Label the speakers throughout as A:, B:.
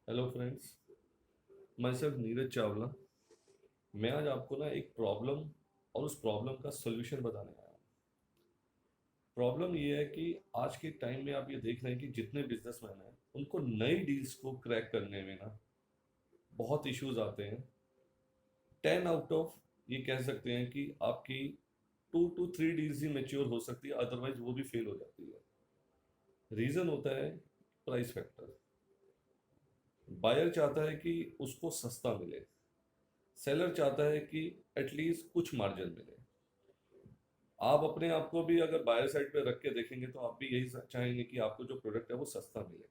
A: Hello friends. मैं सिर्फ नीरज चावला। मैं आज आपको ना एक प्रॉब्लम और उस प्रॉब्लम का सॉल्यूशन बताने आया हूँ। प्रॉब्लम ये है कि आज के टाइम में आप ये देख रहे हैं कि जितने बिजनेसमैन हैं उनको नई डील्स को क्रैक करने में ना बहुत इश्यूज आते हैं। 10 आउट ऑफ ये कह सकते हैं कि आपकी 2 to 3 डील्स ही मेच्योर हो सकती है, अदरवाइज वो भी फेल हो जाती है। रीज़न होता है प्राइस फैक्टर। बायर चाहता है कि उसको सस्ता मिले, सेलर चाहता है कि एटलीस्ट कुछ मार्जिन मिले। आप अपने आप को भी अगर बायर साइड पे रख के देखेंगे तो आप भी यही चाहेंगे कि आपको जो प्रोडक्ट है वो सस्ता मिले।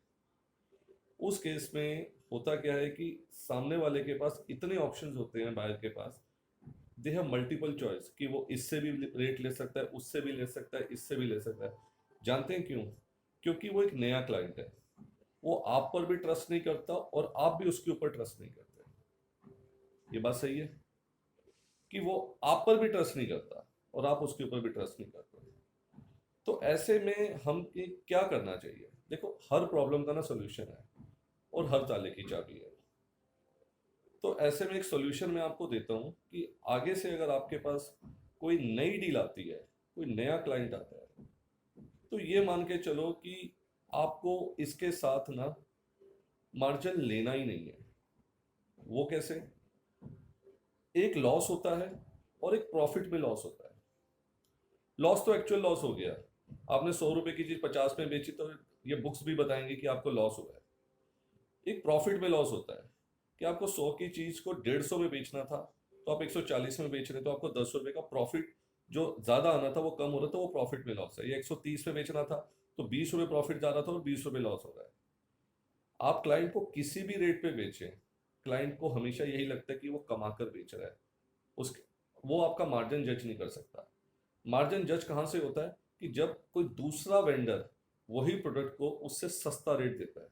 A: उस केस में होता क्या है कि सामने वाले के पास इतने ऑप्शंस होते हैं, बायर के पास दे हैव मल्टीपल चॉइस कि वो इससे भी रेट ले सकता है, उससे भी ले सकता है, इससे भी ले सकता है। जानते हैं क्यों? क्योंकि वो एक नया क्लाइंट है। वो आप पर भी ट्रस्ट नहीं करता और आप भी उसके ऊपर ट्रस्ट नहीं करते। ये बात सही है कि वो आप पर भी ट्रस्ट नहीं करता और आप उसके ऊपर भी ट्रस्ट नहीं करते। तो ऐसे में हम क्या करना चाहिए? देखो, हर प्रॉब्लम का ना सोल्यूशन है और हर ताले की चाबी है। तो ऐसे में एक सोल्यूशन मैं आपको देता हूँ कि आगे से अगर आपके पास कोई नई डील आती है, कोई नया क्लाइंट आता है, तो ये मान के चलो कि आपको इसके साथ ना मार्जिन लेना ही नहीं है। वो कैसे? एक लॉस होता है और एक प्रॉफिट में लॉस होता है। लॉस तो एक्चुअल लॉस हो गया। आपने 100 रुपए की चीज 50 में बेची तो ये बुक्स भी बताएंगे कि आपको लॉस हुआ है। एक प्रॉफिट में लॉस होता है कि आपको 100 की चीज को 150 में बेचना था, तो आप 140 में बेच रहे, तो आपको 10 रुपए का प्रॉफिट जो ज्यादा आना था वो कम हो रहा था, वो प्रॉफिट में लॉस है। ये 130 में बेचना था तो 20 रुपए प्रॉफिट जा रहा था और 20 रुपए लॉस हो रहा है। आप क्लाइंट को किसी भी रेट पे बेचें, क्लाइंट को हमेशा यही लगता है कि वो कमा कर बेच रहा है। उस वो आपका मार्जिन जज नहीं कर सकता। मार्जिन जज कहाँ से होता है? कि जब कोई दूसरा वेंडर वही प्रोडक्ट को उससे सस्ता रेट देता है।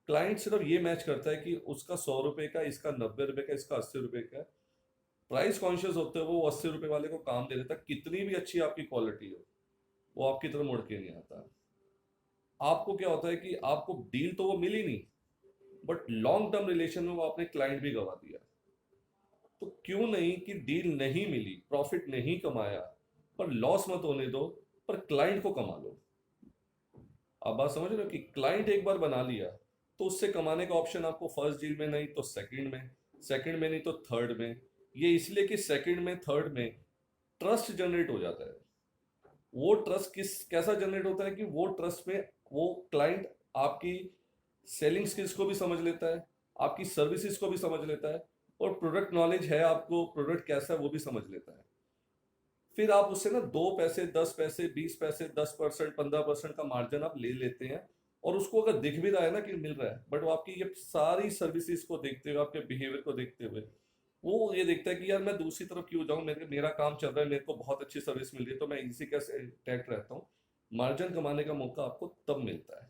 A: क्लाइंट सिर्फ ये मैच करता है कि उसका 100 रुपए का, इसका 90 रुपए का, इसका 80 रुपए का। प्राइस कॉन्शियस होते हुए वो 80 रुपए वाले को काम दे देता है, कितनी भी अच्छी आपकी क्वालिटी हो, वो आपकी तरफ मुड़ के नहीं आता। आपको क्या होता है कि आपको डील तो वो मिली नहीं, बट लॉन्ग टर्म रिलेशन में वो आपने क्लाइंट भी गवा दिया। तो क्यों नहीं कि डील नहीं मिली, प्रॉफिट नहीं कमाया, पर लॉस मत होने दो, पर क्लाइंट को कमा लो। आप बात समझ रहे हो कि क्लाइंट एक बार बना लिया तो उससे कमाने का ऑप्शन आपको फर्स्ट डील में नहीं तो सेकंड में, सेकंड में नहीं तो थर्ड में। ये इसलिए कि सेकंड में, थर्ड में ट्रस्ट जनरेट हो जाता है। वो ट्रस्ट कैसा जनरेट होता है कि वो ट्रस्ट में वो क्लाइंट आपकी सेलिंग स्किल्स को भी समझ लेता है, आपकी सर्विसेज को भी समझ लेता है, और प्रोडक्ट नॉलेज है, आपको प्रोडक्ट कैसा है वो भी समझ लेता है। फिर आप उससे ना 2 पैसे, 10 पैसे, 20 पैसे, 10%, 15% का मार्जिन आप ले लेते हैं। और उसको अगर दिख भी रहा है ना कि मिल रहा है, बट वो आपकी ये सारी सर्विसेज को देखते हुए, आपके बिहेवियर को देखते हुए वो ये देखता है कि यार मैं दूसरी तरफ क्यों जाऊं, मेरा काम चल रहा है, मेरे को बहुत अच्छी सर्विस मिल रही है, तो मैं इसी का अटैक्ट रहता हूँ। मार्जिन कमाने का मौका आपको तब मिलता है।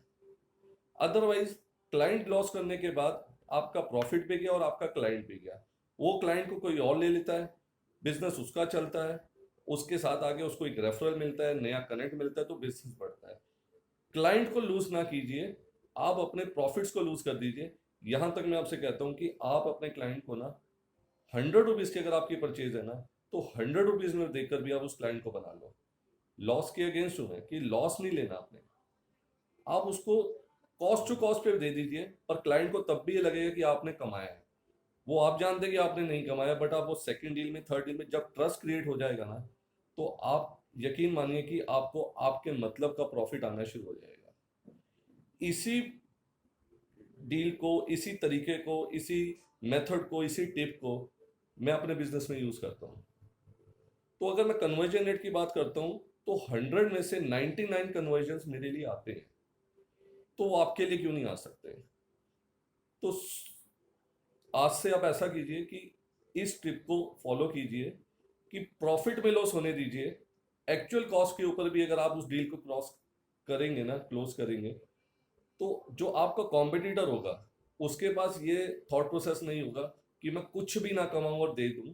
A: अदरवाइज क्लाइंट लॉस करने के बाद आपका प्रॉफिट भी गया और आपका क्लाइंट भी गया। वो क्लाइंट को कोई और ले लेता है, बिजनेस उसका चलता है, उसके साथ आगे उसको एक रेफरल मिलता है, नया कनेक्ट मिलता है, तो बिजनेस बढ़ता है। क्लाइंट को लूज ना कीजिए, आप अपने प्रॉफिट्स को लूज कर दीजिए। यहां तक मैं आपसे कहता हूं कि आप अपने क्लाइंट को ना 100 रुपीज की अगर आपकी परचेज है ना, तो 100 रुपीज में देखकर भी आप उस क्लाइंट को बना लो। लॉस के अगेंस्ट हूं मैं कि लॉस नहीं लेना आपने। आप उसको कॉस्ट टू कॉस्ट पे दे दीजिए, पर क्लाइंट को तब भी ये लगेगा कि आपने कमाया है। वो आप जानते हैं कि आपने नहीं कमाया, बट आप वो सेकंड डील में, थर्ड डील में जब ट्रस्ट क्रिएट हो जाएगा ना, तो आप यकीन मानिए कि आपको आपके मतलब का प्रॉफिट आना शुरू हो जाएगा। इसी डील को, इसी तरीके को, इसी मेथड को, इसी टिप को मैं अपने बिजनेस में यूज करता हूँ। तो अगर मैं कन्वर्जन रेट की बात करता हूँ, तो 100 में से 99 कन्वर्जन मेरे लिए आते हैं। तो वो आपके लिए क्यों नहीं आ सकते? तो आज से आप ऐसा कीजिए कि इस टिप को फॉलो कीजिए कि प्रॉफिट में लॉस होने दीजिए। एक्चुअल कॉस्ट के ऊपर भी अगर आप उस डील को क्रॉस करेंगे ना, क्लोज करेंगे, तो जो आपका कॉम्पिटिटर होगा उसके पास ये थॉट प्रोसेस नहीं होगा कि मैं कुछ भी ना कमाऊं और दे दूं।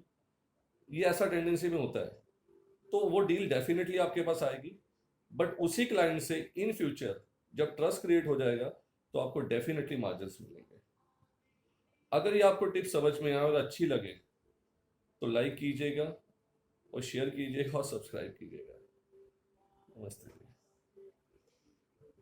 A: ये ऐसा टेंडेंसी में होता है। तो वो डील डेफिनेटली आपके पास आएगी, बट उसी क्लाइंट से इन फ्यूचर जब ट्रस्ट क्रिएट हो जाएगा तो आपको डेफिनेटली मार्जिन मिलेंगे। अगर ये आपको टिप्स समझ में आए और अच्छी लगे तो लाइक कीजिएगा और शेयर कीजिएगा और सब्सक्राइब कीजिएगा। नमस्ते।